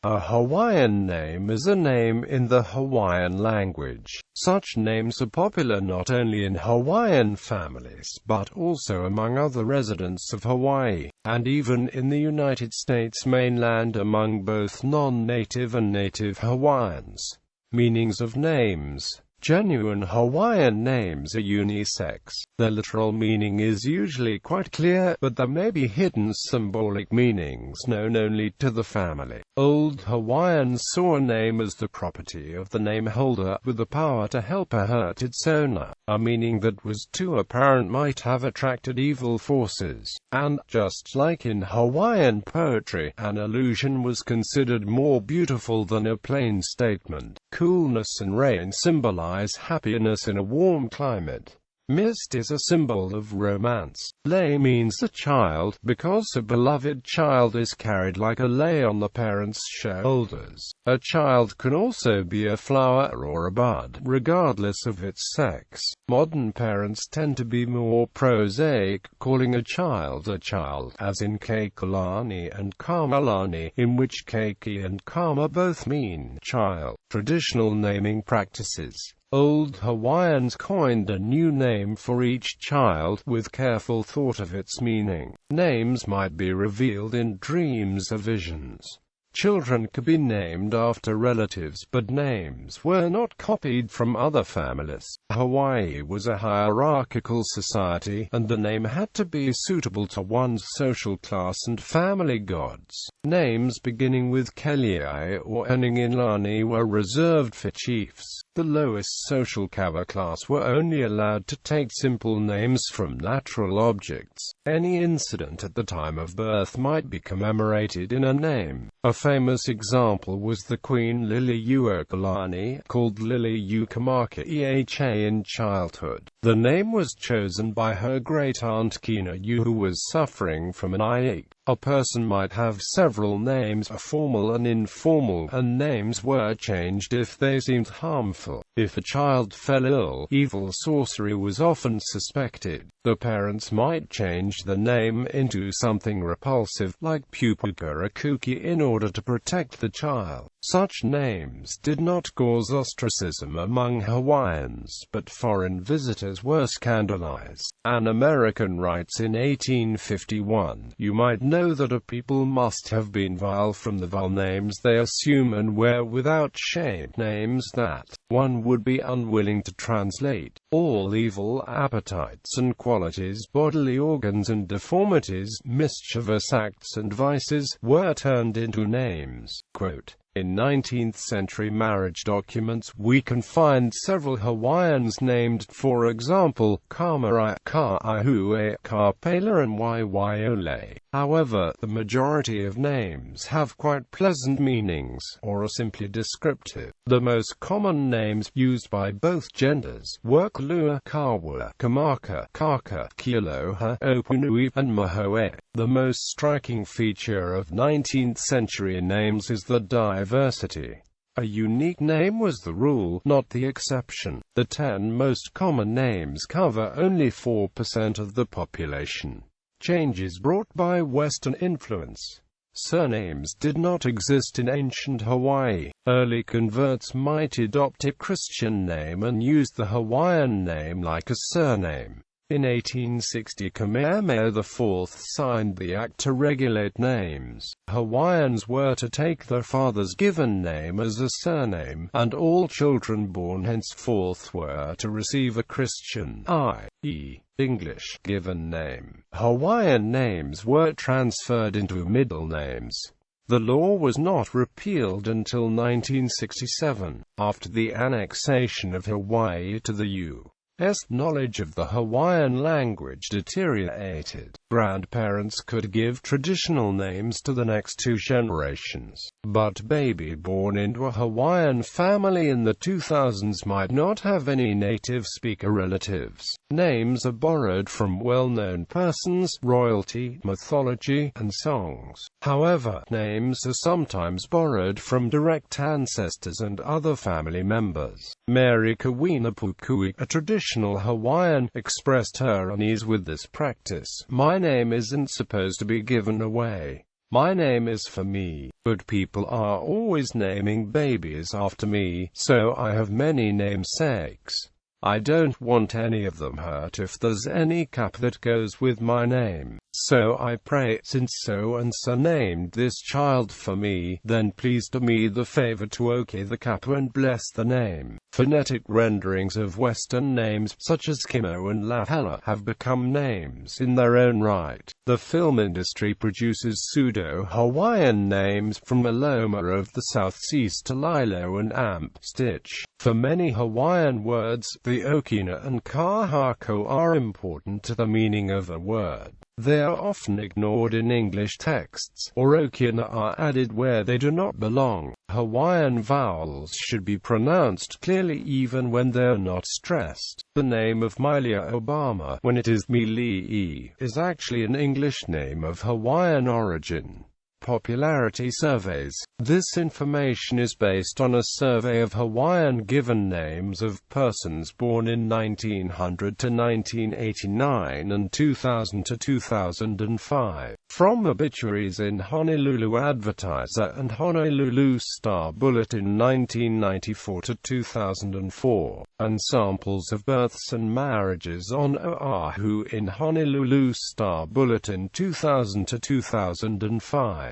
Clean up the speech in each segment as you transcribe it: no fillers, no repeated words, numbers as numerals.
A Hawaiian name is a name in the Hawaiian language. Such names are popular not only in Hawaiian families, but also among other residents of Hawaii, and even in the United States mainland among both non-native and native Hawaiians. Meanings of names. Genuine Hawaiian names are unisex. Their literal meaning is usually quite clear, but there may be hidden symbolic meanings known only to the family. Old Hawaiians saw a name as the property of the name holder, with the power to help or hurt its owner. A meaning that was too apparent might have attracted evil forces. And, just like in Hawaiian poetry, an allusion was considered more beautiful than a plain statement. Coolness and rain symbolize happiness in a warm climate. Mist is a symbol of romance. Lei means a child, because a beloved child is carried like a lei on the parent's shoulders. A child can also be a flower or a bud, regardless of its sex. Modern parents tend to be more prosaic, calling a child, as in Keikalani and Kamalani, in which Keiki and Kama both mean child. Traditional naming practices. Old Hawaiians coined a new name for each child, with careful thought of its meaning. Names might be revealed in dreams or visions. Children could be named after relatives, but names were not copied from other families. Hawaii was a hierarchical society, and the name had to be suitable to one's social class and family gods. Names beginning with Keliai or ending in Lani were reserved for chiefs. The lowest social kava class were only allowed to take simple names from natural objects. Any incident at the time of birth might be commemorated in a name. A famous example was the Queen Liliuokalani, called Liliuokamaka Eha in childhood. The name was chosen by her great-aunt Kina Yu, who was suffering from an eye ache. A person might have several names, a formal and informal, and names were changed if they seemed harmful. If a child fell ill, evil sorcery was often suspected. The parents might change the name into something repulsive, like Pupuka or Kuki, in order to protect the child. Such names did not cause ostracism among Hawaiians, but foreign visitors were scandalized. An American writes in 1851, "You might know that a people must have been vile from the vile names they assume and wear without shame, names that one would be unwilling to translate. All evil appetites and qualities, bodily organs and deformities, mischievous acts and vices, were turned into names." Quote, in 19th-century marriage documents, we can find several Hawaiians named, for example, Kamarai, Ka'ahue, Kapela and Waiwaiole. However, the majority of names have quite pleasant meanings, or are simply descriptive. The most common names used by both genders were Kalua, Kawa, Kamaka, Kaka, Kialoha, Opunui, and Mahoe. The most striking feature of 19th-century names is the diversity. A unique name was the rule, not the exception. The 10 most common names cover only 4% of the population. Changes brought by Western influence. Surnames did not exist in ancient Hawaii. Early converts might adopt a Christian name and use the Hawaiian name like a surname. In 1860, Kamehameha IV signed the act to regulate names. Hawaiians were to take their father's given name as a surname, and all children born henceforth were to receive a Christian, i.e., English, given name. Hawaiian names were transferred into middle names. The law was not repealed until 1967, after the annexation of Hawaii to the U.S. Knowledge of the Hawaiian language deteriorated. Grandparents could give traditional names to the next 2 generations, but baby born into a Hawaiian family in the 2000s might not have any native speaker relatives. Names are borrowed from well-known persons, royalty, mythology, and songs. However, names are sometimes borrowed from direct ancestors and other family members. Mary Kawina Pukui, a traditional Hawaiian, expressed her unease with this practice. "My name isn't supposed to be given away. My name is for me, but people are always naming babies after me, so I have many namesakes. I don't want any of them hurt if there's any cap that goes with my name. So I pray, since so-and-so named this child for me, then please do me the favor to okay the cap and bless the name. Phonetic renderings of Western names, such as Kimo and Lahala, have become names in their own right. The film industry produces pseudo-Hawaiian names, from Maloma of the South Seas to Lilo and Amp Stitch. For many Hawaiian words, the okina and kahako are important to the meaning of a word. They are often ignored in English texts, or okina are added where they do not belong. Hawaiian vowels should be pronounced clearly even when they are not stressed. The name of Milia Obama, when it is Mili'i, is actually an English name of Hawaiian origin. Popularity surveys. This information is based on a survey of Hawaiian given names of persons born in 1900 to 1989 and 2000 to 2005. From obituaries in Honolulu Advertiser and Honolulu Star Bulletin 1994 to 2004, and samples of births and marriages on Oahu in Honolulu Star Bulletin 2000 to 2005.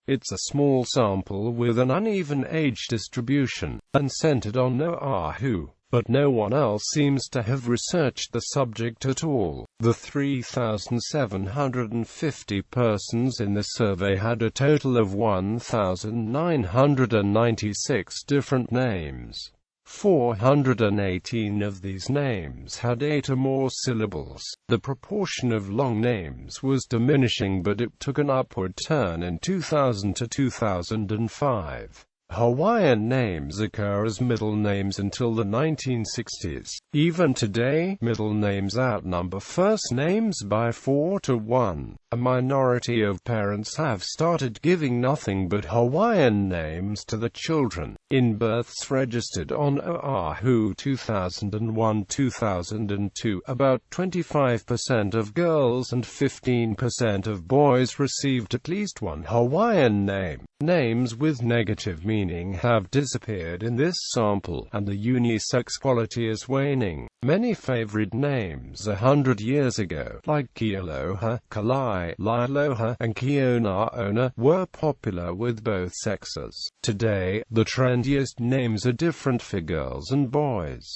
It's a small sample with an uneven age distribution, and centered on Oahu, but no one else seems to have researched the subject at all. The 3,750 persons in the survey had a total of 1,996 different names. 418 of these names had 8 or more syllables. The proportion of long names was diminishing, but it took an upward turn in 2000 to 2005. Hawaiian names occur as middle names until the 1960s. Even today, middle names outnumber first names by 4 to 1. A minority of parents have started giving nothing but Hawaiian names to the children. In births registered on Oahu 2001-2002, about 25% of girls and 15% of boys received at least one Hawaiian name. Names with negative meaning have disappeared in this sample, and the unisex quality is waning. Many favored names 100 years ago, like Kealoha, Kalai, Liloha, and Keonaona, were popular with both sexes. Today, the trendiest names are different for girls and boys.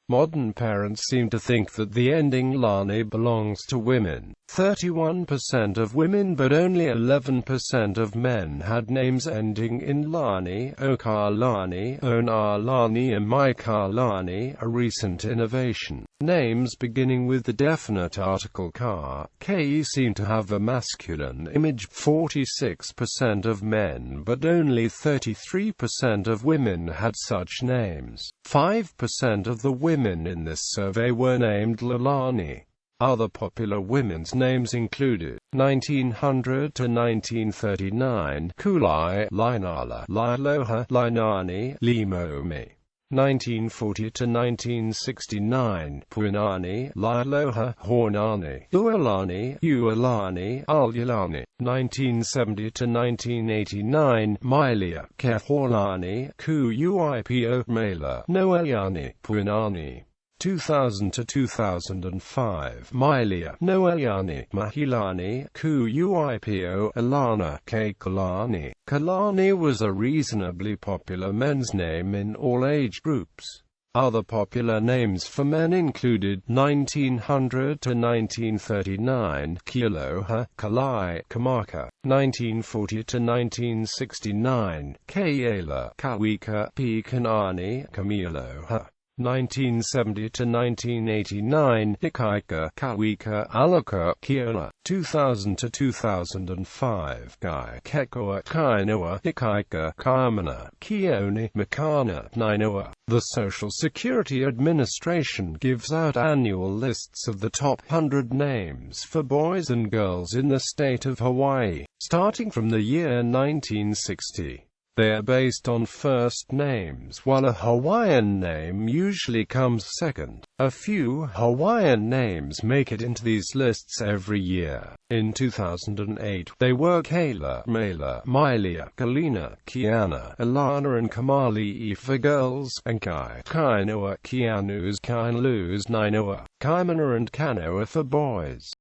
Modern parents seem to think that the ending lani belongs to women. 31% of women but only 11% of men had names ending in lani, okalani, onalani and maikalani, a recent innovation. Names beginning with the definite article ka, ke seem to have a masculine image. 46% of men but only 33% of women had such names. 5% of the women in this survey were named Lalani. Other popular women's names included 1900 to 1939, Kulai, Lainala, Liloha, Lainani, Limomi. 1940 to 1969, Puinani, Liloha, Hornani, Ualani, Ualani, Alyalani. 1970 to 1989, Milia, Keholani, Kuipo, Mela, Noeani, Puinani. 2000 to 2005, Milia, Noeani, Mahilani, Kuipo, Alana, Kekalani. Kalani was a reasonably popular men's name in all age groups. Other popular names for men included 1900 to 1939, Kealoha, Kalai, Kamaka. 1940 to 1969, Keala, Kawika, Pikanani, Kamialoha. 1970 to 1989, Hikaika, Kawika, Alaka, Kiona. 2000 to 2005, Kai, Kekoa, Kainoa, Hikaika, Kaimana, Kioni, Makana, Nainoa. The Social Security Administration gives out annual lists of the top 100 names for boys and girls in the state of Hawaii, starting from the year 1960. They are based on first names, while a Hawaiian name usually comes second. A few Hawaiian names make it into these lists every year. In 2008, they were Kayla, Mayla, Milea, Kalina, Kiana, Alana and Kamali for girls, and Kai, Kainoa, Kianus, Kainlus, Nainoa, Kaimana and Kanoa for boys.